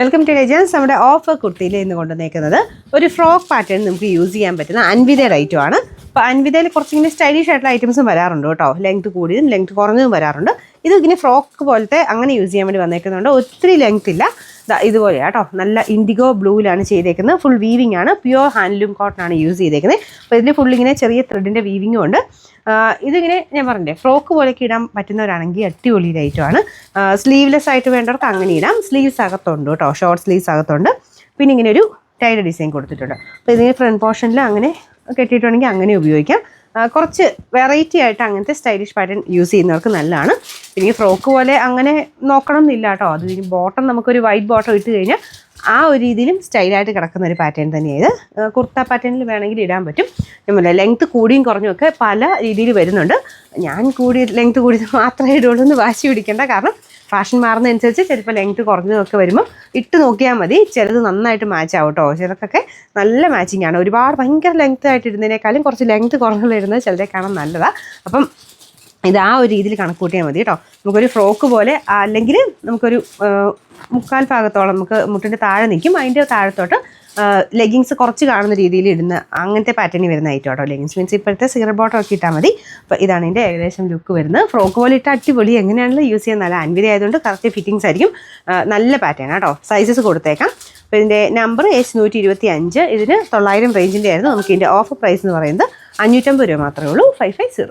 Welcome to Legends. നമ്മുടെ offer കുർത്തിയിൽ ഇന്ന് കൊണ്ടുവന്നേക്കുന്നത് ഒരു ഫ്രോക്ക് പാറ്റേൺ നമുക്ക് യൂസ് ചെയ്യാൻ പറ്റുന്ന അൻവിതയുടെ ഐറ്റം ആണ്. അപ്പോൾ അൻവിതയിൽ കുറച്ചിങ്ങനെ സ്റ്റൈലിഷ് ആയിട്ടുള്ള ഐറ്റംസും വരാറുണ്ട് കേട്ടോ. ലെങ്ത് കൂടിയതും ലെങ്ത് കുറഞ്ഞതും വരാറുണ്ട്. ഇത് ഇങ്ങനെ ഫ്രോക്ക് പോലത്തെ അങ്ങനെ യൂസ് ചെയ്യാൻ വേണ്ടി വന്നേക്കുന്നുണ്ട്. ഒത്തിരി ലെങ്ത് ഇല്ല, ഇതുപോലെയാണ് കേട്ടോ. നല്ല ഇൻഡിഗോ ബ്ലൂവിലാണ് ചെയ്തേക്കുന്നത്. ഫുൾ വീവിംഗ് ആണ്, പ്യുവർ ഹാൻഡ്ലൂം കോട്ടൺ ആണ് യൂസ് ചെയ്തേക്കുന്നത്. അപ്പോൾ ഇതിൽ ഫുൾ ഇങ്ങനെ ചെറിയ ത്രെഡിൻ്റെ വീവിങ്ങും ഉണ്ട്. ഇതിങ്ങനെ ഞാൻ പറഞ്ഞേ ഫ്രോക്ക് പോലെയൊക്കെ ഇടാൻ പറ്റുന്നവരാണെങ്കിൽ അടിപൊളി ഐറ്റമാണ്. സ്ലീവ്ലെസ് ആയിട്ട് വേണ്ടവർക്ക് അങ്ങനെ ഇടാം. സ്ലീവ്സ് അകത്തുണ്ട് കേട്ടോ, ഷോർട്ട് സ്ലീവ്സ് അകത്തുണ്ട്. പിന്നെ ഇങ്ങനെ ഒരു ടൈഡ് ഡിസൈൻ കൊടുത്തിട്ടുണ്ട്. അപ്പോൾ ഇതിന് ഫ്രണ്ട് പോർഷനിൽ അങ്ങനെ കെട്ടിയിട്ടുണ്ടെങ്കിൽ അങ്ങനെ ഉപയോഗിക്കാം. കുറച്ച് വെറൈറ്റി ആയിട്ട് അങ്ങനത്തെ സ്റ്റൈലിഷ് പാറ്റേൺ യൂസ് ചെയ്യുന്നവർക്ക് നല്ലതാണ്. പിന്നെ ഈ ഫ്രോക്ക് പോലെ അങ്ങനെ നോക്കണം എന്നില്ല കേട്ടോ. അത് ബോട്ടം നമുക്കൊരു വൈറ്റ് ബോട്ടം ഇട്ട് കഴിഞ്ഞാൽ ആ ഒരു രീതിയിലും സ്റ്റൈലായിട്ട് കിടക്കുന്ന ഒരു പാറ്റേൺ തന്നെയാണ് ഇത്. കുർത്ത പാറ്റേണിൽ വേണമെങ്കിൽ ഇടാൻ പറ്റും. നമ്മളെ ലെങ്ത്ത് കൂടിയും കുറഞ്ഞുമൊക്കെ പല രീതിയിൽ വരുന്നുണ്ട്. ഞാൻ ലെങ്ത്ത് കൂടിയത് മാത്രമേ ഇടുള്ളൂ എന്ന് വാശി പിടിക്കേണ്ട. കാരണം ഫാഷൻ മാറുന്നതനുസരിച്ച് ചിലപ്പോൾ ലെങ്ത്ത് കുറഞ്ഞതൊക്കെ വരുമ്പോൾ ഇട്ട് നോക്കിയാൽ മതി. ചിലത് നന്നായിട്ട് മാച്ച് ആവും കേട്ടോ. ചിലർക്കൊക്കെ നല്ല മാച്ചിങ് ആണ്. ഒരുപാട് ഭയങ്കര ലെങ്ത്ത് ആയിട്ട് ഇടുന്നതിനേക്കാളും കുറച്ച് ലെങ്ത്ത് കുറഞ്ഞുള്ള ഇടുന്നത് ചിലരെ കാണാൻ നല്ലതാണ്. അപ്പം ഇത് ആ ഒരു രീതിയിൽ കണക്ക് കൂട്ടിയാൽ മതി കേട്ടോ. നമുക്കൊരു ഫ്രോക്ക് പോലെ അല്ലെങ്കിൽ നമുക്കൊരു മുക്കാൽ ഭാഗത്തോളം നമുക്ക് മുട്ടിൻ്റെ താഴെ നിൽക്കും. അതിൻ്റെ താഴത്തോട്ട് ലെഗിങ്സ് കുറച്ച് കാണുന്ന രീതിയിൽ ഇടുന്ന അങ്ങനത്തെ പാറ്റേണിൽ വരുന്ന ഐറ്റം കേട്ടോ. ലെഗിങ്സ് മീൻസ് ഇപ്പോഴത്തെ സിഗർ ബോട്ടം ഒക്കെ ഇട്ടാൽ മതി. അപ്പോൾ ഇതാണ് ഇതിൻ്റെ ഏകദേശം ലുക്ക് വരുന്നത്. ഫ്രോക്ക് പോലെ ഇട്ട് അടിപൊളി, എങ്ങനെയാണല്ലോ യൂസ് ചെയ്യാൻ നല്ല അൻവിത ആയതുകൊണ്ട് കറക്റ്റ് ഫിറ്റിങ്സ് ആയിരിക്കും. നല്ല പാറ്റേൺ കേട്ടോ. സൈസസ് കൊടുത്തേക്കാം. അപ്പോൾ ഇതിൻ്റെ നമ്പർ S125. ഇതിന് 900 റേഞ്ചിൻ്റെ ആയിരുന്നു. നമുക്ക് ഇതിൻ്റെ ഓഫർ പ്രൈസ് എന്ന് പറയുന്നത് 550 രൂപ മാത്രമേ ഉള്ളൂ. 550.